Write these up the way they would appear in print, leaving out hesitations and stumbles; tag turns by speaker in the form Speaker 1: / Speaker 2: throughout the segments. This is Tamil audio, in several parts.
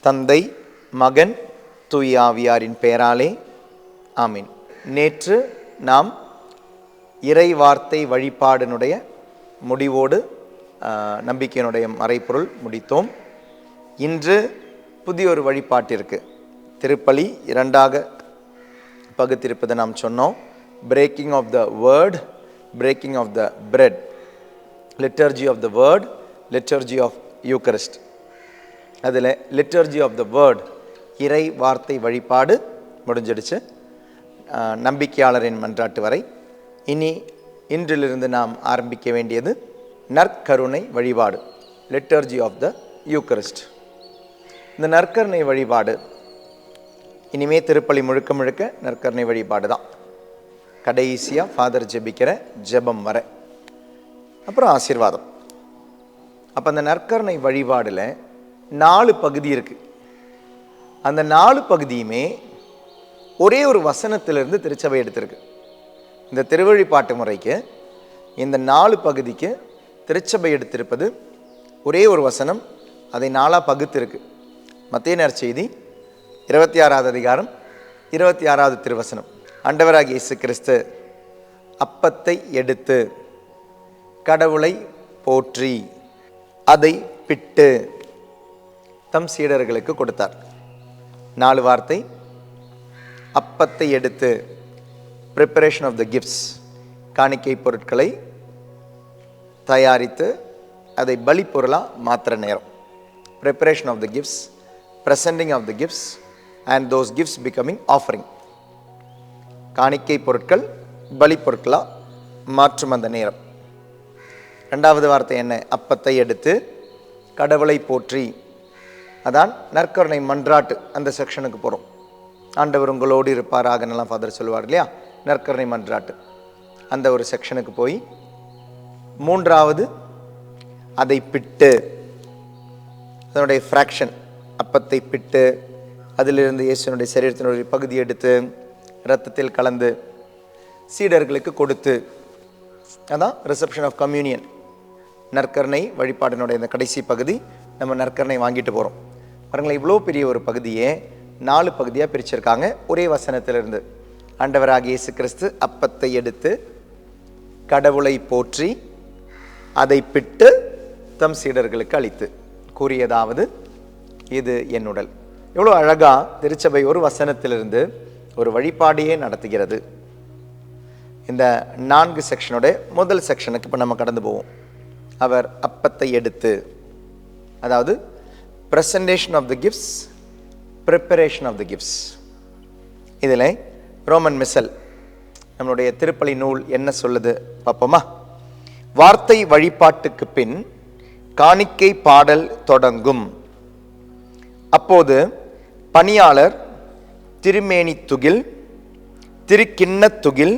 Speaker 1: தந்தை, மகன், தூய ஆவியாரின் பெயராலே ஆமீன். நேற்று நாம் இறை வார்த்தை வழிபாடினுடைய முடிவோடு நம்பிக்கையினுடைய மறைப்பொருள் முடித்தோம். இன்று புதிய ஒரு வழிபாட்டிற்கு திருப்பலி இரண்டாக பகுத்திருப்பதை நாம் சொன்னோம். Breaking of the word, breaking of the bread, liturgy of the word, liturgy of Eucharist. அதில் லிட்டர்ஜி ஆஃப் த வேர்ட், இறை வார்த்தை வழிபாடு முடிஞ்சிடுச்சு, நம்பிக்கையாளரின் மன்றாட்டு வரை. இன்றிலிருந்து நாம் ஆரம்பிக்க வேண்டியது நற்கருணை வழிபாடு, லிட்டர்ஜி ஆஃப் த யூக்கரிஸ்ட். இந்த நற்கருணை வழிபாடு இனிமே திருப்பலி முழுக்க முழுக்க நற்கருணை வழிபாடு தான். கடைசியாக ஃபாதர் ஜெபிக்கிற ஜெபம் வர, அப்புறம் ஆசீர்வாதம். அப்போ அந்த நற்கருணை வழிபாடில் 4 பகுதி இருக்குது. அந்த 4 பகுதியுமே ஒரே ஒரு வசனத்திலிருந்து திருச்சபை எடுத்திருக்கு. இந்த திருவழிபாட்டு முறைக்கு இந்த 4 பகுதிக்கு திருச்சபை எடுத்திருப்பது ஒரே ஒரு வசனம். அதை 4ஆக பகுத்திருக்கு. மத்தேயு நற்செய்தி 26வது அதிகாரம் 26வது திருவசனம். ஆண்டவராகிய இயேசு கிறிஸ்து அப்பத்தை எடுத்து கடவுளை போற்றி அதை பிட்டு தம் சீடர்களுக்கு கொடுத்தார். 4 வார்த்தை. அப்பத்தை எடுத்து, ப்ரிப்பரேஷன் ஆஃப் த கிஃப்ட்ஸ், காணிக்கை பொருட்களை தயாரித்து அதை பலி பொருளாக மாத்திர நேரம். Preparation of the gifts, presenting of the gifts and those gifts becoming offering. காணிக்கை பொருட்கள் பலி பொருட்களாக மாற்றும் அந்த நேரம். 2வது வார்த்தை என்ன? அப்பத்தை எடுத்து கடவுளை போற்றி. அதான் நற்கருணை மன்றாட்டு அந்த செக்ஷனுக்கு போகிறோம். ஆண்டவர் உங்களோடு இருப்பாராக நல்லா ஃபாதர் சொல்லுவார் இல்லையா, நற்கருணை மன்றாட்டு அந்த ஒரு செக்ஷனுக்கு போய் 3வது அதை பிட்டு, அதனுடைய ஃப்ராக்ஷன், அப்பத்தை பிட்டு அதிலிருந்து இயேசுனுடைய சரீரத்தினுடைய பகுதி எடுத்து இரத்தத்தில் கலந்து சீடர்களுக்கு கொடுத்து, அதான் ரிசப்ஷன் ஆஃப் கம்யூனியன். நற்கருணை வழிபாடினுடைய இந்த கடைசி பகுதி நம்ம நற்கருணை வாங்கிட்டு போகிறோம். பாருங்களேன், இவ்வளோ பெரிய ஒரு பகுதியே 4 பகுதியாக பிரிச்சிருக்காங்க ஒரே வசனத்திலிருந்து. ஆண்டவராகிய இயேசு கிறிஸ்து அப்பத்தை எடுத்து கடவுளை போற்றி அதை பிட்டு தம் சீடர்களுக்கு அளித்து கூறியதாவது, இது என் உடல். எவ்வளோ அழகாக திருச்சபை ஒரு வசனத்திலிருந்து ஒரு வழிபாடையே நடத்துகிறது. இந்த 4 செக்ஷனோட முதல் செக்ஷனுக்கு இப்போ நம்ம கடந்து போவோம். அவர் அப்பத்தை எடுத்து, அதாவது presentation of the gifts, preparation of the gifts. இதில் ரோமன் மிசல் நம்மளுடைய திருப்பலி நூல் என்ன சொல்லுது பார்ப்போமா? வார்த்தை வழிபாட்டுக்கு பின் காணிக்கை பாடல் தொடங்கும். அப்போது பணியாளர் திருமேனி துகில், திருக்கிண்ண துகில்,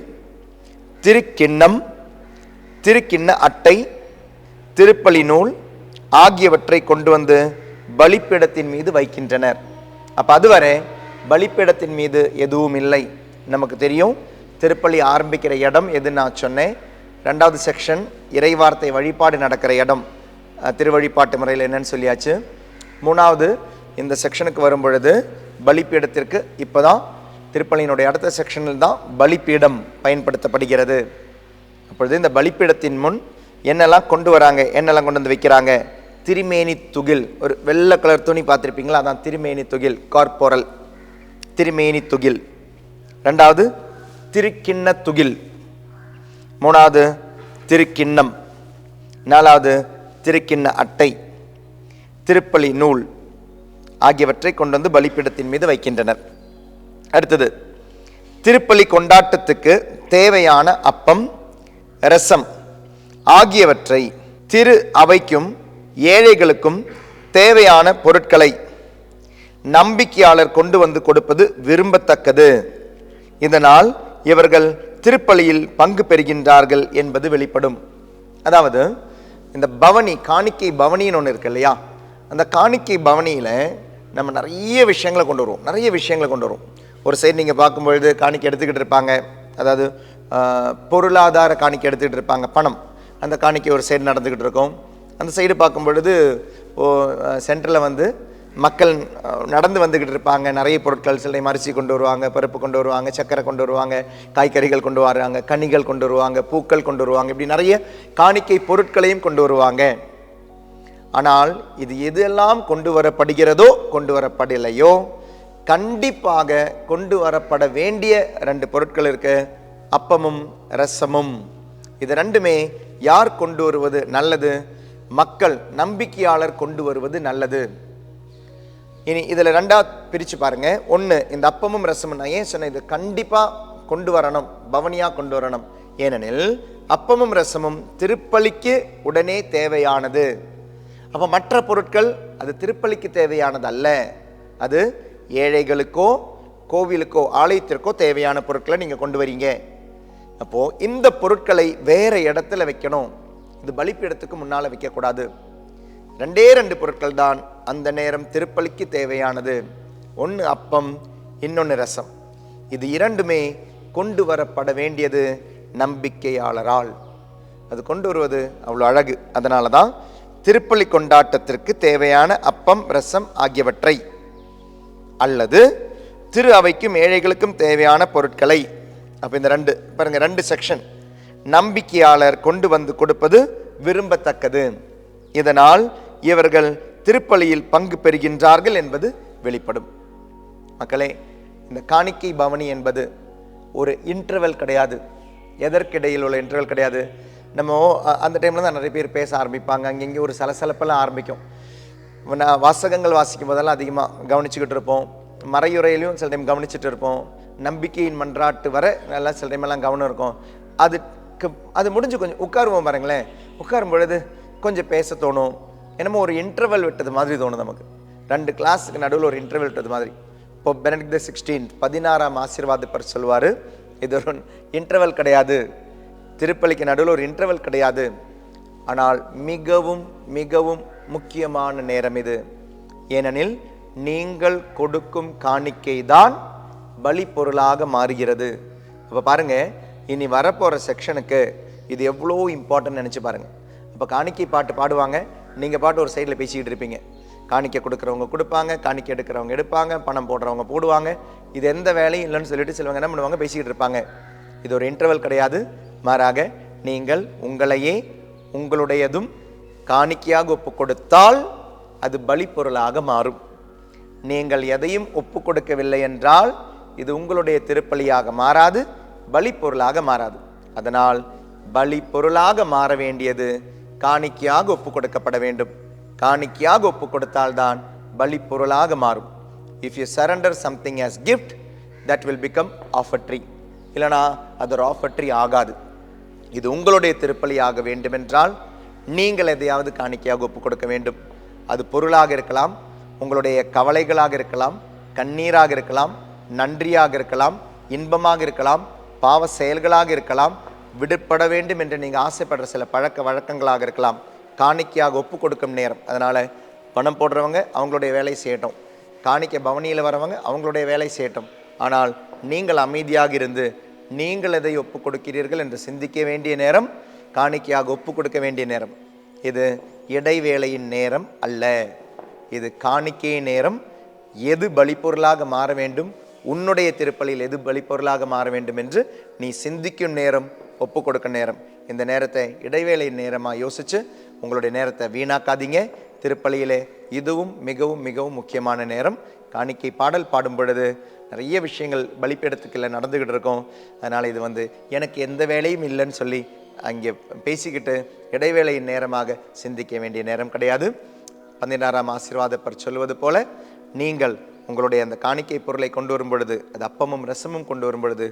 Speaker 1: திருக்கிண்ணம், திருக்கிண்ண அட்டை, திருப்பலி நூல் ஆகியவற்றை கொண்டு வந்து பலிப்பீடத்தின் மீது வைக்கின்றனர். அப்போ அதுவரை பலிப்பீடத்தின் மீது எதுவும் இல்லை. நமக்கு தெரியும் திருப்பலி ஆரம்பிக்கிற இடம் எது நான் சொன்னேன். 2வது செக்ஷன் இறைவார்த்தை வழிபாடு நடக்கிற இடம் திருவழிபாட்டு முறையில் என்னன்னு சொல்லியாச்சு. 3வது இந்த செக்ஷனுக்கு வரும் பொழுது பலிப்பீடத்திற்கு இப்போ தான் திருப்பலியினுடைய அடுத்த செக்ஷனில் தான் பலிப்பீடம் பயன்படுத்தப்படுகிறது. அப்பொழுது இந்த பலிப்பீடத்தின் முன் என்னெல்லாம் கொண்டு வராங்க, என்னெல்லாம் கொண்டு வந்து வைக்கிறாங்க? திருமேனி துகில், ஒரு வெள்ளை கலர் துணி பார்த்துருப்பீங்களா, அதான் திருமேனி துகில், கார்போரல் திருமேனி துகில். 2வது திருக்கிண்ண துகில், 3வது திருக்கிண்ணம், 4வது திருக்கிண்ண அட்டை, திருப்பலி நூல் ஆகியவற்றை கொண்டு வந்து பலிப்பீடத்தின் மீது வைக்கின்றனர். அடுத்தது திருப்பலி கொண்டாட்டத்துக்கு தேவையான அப்பம், ரசம் ஆகியவற்றை திரு அவைக்கும் ஏழைகளுக்கும் தேவையான பொருட்களை நம்பிக்கையாளர் கொண்டு வந்து கொடுப்பது விரும்பத்தக்கது. இதனால் இவர்கள் திருப்பலியில் பங்கு பெறுகின்றார்கள் என்பது வெளிப்படும். அதாவது இந்த பவனி, காணிக்கை பவனின்னு ஒன்று இருக்கு இல்லையா, அந்த காணிக்கை பவனியில் நம்ம நிறைய விஷயங்களை கொண்டு வருவோம். ஒரு சைடு நீங்கள் பார்க்கும்பொழுது காணிக்கை எடுத்துக்கிட்டு இருப்பாங்க, அதாவது பொருளாதார காணிக்கை எடுத்துக்கிட்டு இருப்பாங்க, பணம். அந்த காணிக்கை ஒரு சைடு நடந்துக்கிட்டு இருக்கும். அந்த சைடு பார்க்கும் பொழுது சென்டரில் வந்து மக்கள் நடந்து வந்துக்கிட்டு இருப்பாங்க. நிறைய பொருட்கள், சில டைம் அரிசி கொண்டு வருவாங்க, பருப்பு கொண்டு வருவாங்க, சர்க்கரை கொண்டு வருவாங்க, காய்கறிகள் கொண்டு வராங்க, கனிகள் கொண்டு வருவாங்க, பூக்கள் கொண்டு வருவாங்க, இப்படி நிறைய காணிக்கை பொருட்களையும் கொண்டு வருவாங்க. ஆனால் இது எதெல்லாம் கொண்டு வரப்படுகிறதோ கொண்டு வரப்படலையோ, கண்டிப்பாக கொண்டு வரப்பட வேண்டிய 2 பொருட்கள் இருக்கு. அப்பமும் ரசமும். இது ரெண்டுமே யார் கொண்டு வருவது நல்லது? மக்கள், நம்பிக்கையாளர் கொண்டு வருவது நல்லது. இனி இதில் 2ஆ பிரித்து பாருங்க. ஒன்று, இந்த அப்பமும் ரசமும் நான் ஏன் சொன்னேன், இது கண்டிப்பாக கொண்டு வரணும், பவனியாக கொண்டு வரணும். ஏனெனில் அப்பமும் ரசமும் திருப்பலிக்கு உடனே தேவையானது. அப்போ மற்ற பொருட்கள் அது திருப்பலிக்கு தேவையானது அல்ல. அது ஏழைகளுக்கோ கோவிலுக்கோ ஆலயத்திற்கோ தேவையான பொருட்களை நீங்கள் கொண்டு வரீங்க. அப்போது இந்த பொருட்களை வேறு இடத்துல வைக்கணும். இது பலிப்பீடத்துக்கு முன்னால் வைக்கக்கூடாது. 2 பொருட்கள் தான் அந்த நேரம் திருப்பலிக்கு தேவையானது. ஒன்று அப்பம், இன்னொன்று ரசம். இது 2மே கொண்டு வரப்பட வேண்டியது நம்பிக்கையாளரால். அது கொண்டு வருவது அவ்வளோ அழகு. அதனால தான் திருப்பலி கொண்டாட்டத்திற்கு தேவையான அப்பம், ரசம் ஆகியவற்றை, அல்லது திரு அவைக்கும் ஏழைகளுக்கும் தேவையான பொருட்களை. அப்போ இந்த 2 பாருங்க, 2 செக்ஷன். நம்பிக்கையாளர் கொண்டு வந்து கொடுப்பது விரும்பத்தக்கது. இதனால் இவர்கள் திருப்பலியில் பங்கு பெறுகின்றார்கள் என்பது வெளிப்படும். மக்களே, இந்த காணிக்கை பவனி என்பது ஒரு இன்டர்வல் கிடையாது. எதற்கிடையில் உள்ள இன்டர்வல் கிடையாது. நம்ம அந்த டைமில் தான் நிறைய பேர் பேச ஆரம்பிப்பாங்க. அங்கங்கே ஒரு சலசலப்பெல்லாம் ஆரம்பிக்கும். நான் வாசகங்கள் வாசிக்கும் போதெல்லாம் அதிகமாக கவனிச்சுக்கிட்டு இருப்போம். மறையுறையிலையும் சில டைம் கவனிச்சுட்டு இருப்போம். நம்பிக்கையின் மன்றாட்டு வர நல்லா சில டைமெல்லாம் கவனம் இருக்கும். அது முடிஞ்சு கொஞ்சம் உட்காருவோம் பாருங்களேன். உட்காரும் பொழுது கொஞ்சம் பேச தோணும். என்னமோ ஒரு இன்டர்வல் விட்டது மாதிரி தோணும் நமக்கு. 2 கிளாஸுக்கு நடுவில் ஒரு இன்டர்வல் விட்டது மாதிரி. இப்போ பெனடிக்ட் XVI 16ஆம் ஆசீர்வாதப்பர் சொல்வார், இது ஒரு இன்டர்வல் கிடையாது, திருப்பலிக்கு நடுவில் ஒரு இன்டர்வல் கிடையாது. ஆனால் மிகவும் மிகவும் முக்கியமான நேரம் இது. ஏனெனில் நீங்கள் கொடுக்கும் காணிக்கை தான் பலி பொருளாக மாறுகிறது. இப்போ பாருங்க, இனி வரப்போகிற செக்ஷனுக்கு இது எவ்வளோ இம்பார்ட்டன்ட் நினச்சி பாருங்க. இப்போ காணிக்கை பாட்டு பாடுவாங்க, நீங்கள் பாட்டு ஒரு சைடில் பேசிக்கிட்டு இருப்பீங்க. காணிக்கை கொடுக்குறவங்க கொடுப்பாங்க, காணிக்கை எடுக்கிறவங்க எடுப்பாங்க, பணம் போடுறவங்க போடுவாங்க. இது எந்த வேலையும் இல்லைன்னு சொல்லிட்டு சிலவங்க என்ன பண்ணுவாங்க, பேசிக்கிட்டு இருப்பாங்க. இது ஒரு இன்டர்வல் கிடையாது. மாறாக நீங்கள் உங்களையே உங்களுடையதும் காணிக்கையாக ஒப்பு கொடுத்தால் அது பலி பொருளாக மாறும். நீங்கள் எதையும் ஒப்பு கொடுக்கவில்லை என்றால் இது உங்களுடைய திருப்பலியாக மாறாது, பலி பொருளாக மாறாது. அதனால் பலி பொருளாக மாற வேண்டியது காணிக்கையாக ஒப்பு கொடுக்கப்பட வேண்டும். காணிக்கையாக ஒப்பு கொடுத்தால்தான் பலி பொருளாக மாறும். If you surrender something as gift, that will become offertory. இல்லைனா அது ஒரு ஆஃபர்ட்ரி ஆகாது. இது உங்களுடைய திருப்பலியாக வேண்டுமென்றால் நீங்கள் எதையாவது காணிக்கையாக ஒப்பு கொடுக்க வேண்டும். அது பொருளாக இருக்கலாம், உங்களுடைய கவலைகளாக இருக்கலாம், கண்ணீராக இருக்கலாம், நன்றியாக இருக்கலாம், இன்பமாக இருக்கலாம், பாவ செயல்களாக இருக்கலாம், விடுபட வேண்டும் என்று நீங்கள் ஆசைப்படுற சில பழக்க வழக்கங்களாக இருக்கலாம். காணிக்கையாக ஒப்பு கொடுக்கும் நேரம். அதனால் பணம் போடுறவங்க அவங்களுடைய வேலை செய்யட்டும், காணிக்கை பவனியில் வரவங்க அவங்களுடைய வேலை செய்யட்டும். ஆனால் நீங்கள் அமைதியாக இருந்து நீங்கள் எதை ஒப்பு கொடுக்கிறீர்கள் என்று சிந்திக்க வேண்டிய நேரம், காணிக்கையாக ஒப்பு கொடுக்க வேண்டிய நேரம். இது இடைவேளையின் நேரம் அல்ல, இது காணிக்கை நேரம். எது பலிப்பொருளாக மாற வேண்டும், உன்னுடைய திருப்பலியில் எது பலிப்பொருளாக மாற வேண்டும் என்று நீ சிந்திக்கும் நேரம், ஒப்பு கொடுக்கும் நேரம். இந்த நேரத்தை இடைவேளை நேரமாக யோசித்து உங்களுடைய நேரத்தை வீணாக்காதீங்க. திருப்பலியிலே இதுவும் மிகவும் மிகவும் முக்கியமான நேரம். காணிக்கை பாடல் பாடும் பொழுது நிறைய விஷயங்கள் பலிப்பீடத்துக்குள்ள நடந்துக்கிட்டு இருக்கோம். அதனால் இது எனக்கு எந்த வேலையும் இல்லைன்னு சொல்லி அங்கே பேசிக்கிட்டு இடைவேளையின் நேரமாக சிந்திக்க வேண்டிய நேரம் கிடையாது. 16ஆம் ஆசீர்வாதப்பர் சொல்வது போல, நீங்கள் உங்களுடைய அந்த காணிக்கை பொருளை கொண்டு வரும் பொழுது, அது அப்பமும் ரசமும் கொண்டு வரும் பொழுது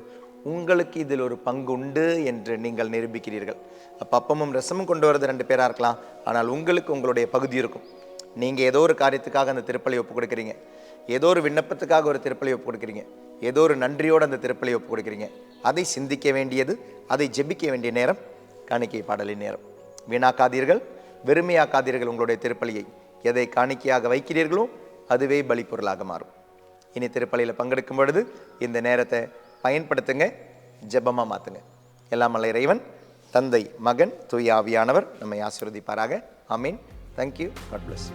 Speaker 1: உங்களுக்கு இதில் ஒரு பங்கு உண்டு என்று நீங்கள் நிரூபிக்கிறீர்கள். அப்போ அப்பமும் ரசமும் கொண்டு வரது 2 பேராக இருக்கலாம், ஆனால் உங்களுக்கு உங்களுடைய பகுதி இருக்கும். நீங்கள் ஏதோ ஒரு காரியத்துக்காக அந்த திருப்பலி ஒப்பு கொடுக்குறீங்க, ஏதோ ஒரு விண்ணப்பத்துக்காக ஒரு திருப்பலி ஒப்பு கொடுக்குறீங்க, ஏதோ ஒரு நன்றியோடு அந்த திருப்பலி ஒப்பு கொடுக்குறீங்க. அதை சிந்திக்க வேண்டியது, அதை ஜெபிக்க வேண்டிய நேரம் காணிக்கை பாடலின் நேரம். வீணாக்காதீர்கள், வெறுமையாக்காதீர்கள் உங்களுடைய திருப்பலியை. எதை காணிக்கையாக வைக்கிறீர்களோ அதுவே பலி பொருளாக மாறும். இனி திருப்பலியில் பங்கெடுக்கும் பொழுது இந்த நேரத்தை பயன்படுத்துங்க, ஜெபமாக மாற்றுங்க. எல்லாம் வல்ல இறைவன் தந்தை, மகன், தூய ஆவியானவர் நம்மை ஆசீர்வதிப்பாராக. ஆமீன். தேங்க்யூ. God plus.